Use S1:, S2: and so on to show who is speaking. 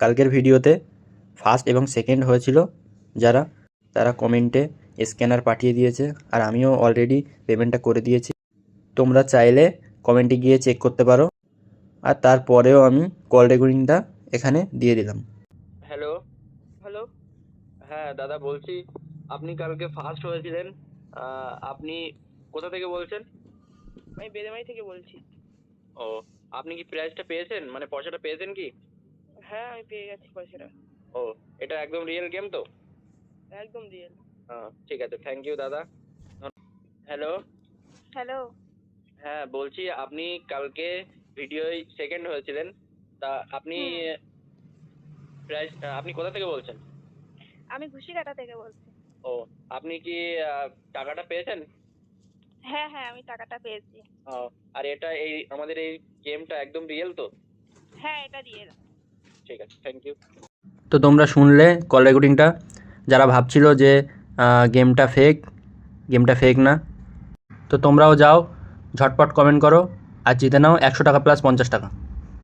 S1: কালকের ভিডিওতে ফার্স্ট এবং সেকেন্ড হয়েছিল যারা, তারা কমেন্টে স্ক্যানার পাঠিয়ে দিয়েছে, আর আমিও অলরেডি পেমেন্টটা করে দিয়েছি। তোমরা চাইলে কমেন্টে গিয়ে চেক করতে পারো। আর তারপরেও আমি কল রেকর্ডিংটা এখানে দিয়ে দিলাম।
S2: হ্যালো।
S3: হ্যালো।
S2: হ্যাঁ দাদা, বলছি আপনি কালকে ফার্স্ট হয়েছিলেন, আপনি কোথা থেকে বলছেন?
S3: আমি বেদেমারি থেকে বলছি।
S2: ও, আপনি কি প্রাইজটা পেয়েছেন, মানে পয়সাটা পেয়েছেন কি?
S3: হ্যাঁ, আমি পেয়ে গেছি পয়সাটা।
S2: ও, এটা একদম রিয়েল গেম তো?
S3: একদম রিয়েল।
S2: ঠিক আছে, থ্যাংক ইউ দাদা। হ্যালো।
S3: হ্যালো।
S2: হ্যাঁ বলছি, আপনি কালকে ভিডিওয় সেকেন্ড হয়েছিলেন, তা আপনি প্রাইজ, আপনি কোথা থেকে বলছেন?
S3: আমি ঘুষিকাটা থেকে বলছি।
S2: ও, আপনি কি টাকাটা পেয়েছেন?
S3: হ্যাঁ হ্যাঁ, আমি টাকাটা পেয়েছি।
S2: আর এটা আমাদের এই গেমটা একদম রিয়েল তো?
S3: হ্যাঁ, এটা রিয়েল।
S2: ঠিক আছে, থ্যাংক ইউ।
S1: তো তোমরা শুনলে কল রেকর্ডিংটা। যারা ভাবছিল যে গেমটা ফেক না, তো তোমরাও যাও ঝটপট কমেন্ট করো আর জিতে নাও 100 টাকা প্লাস 50 টাকা।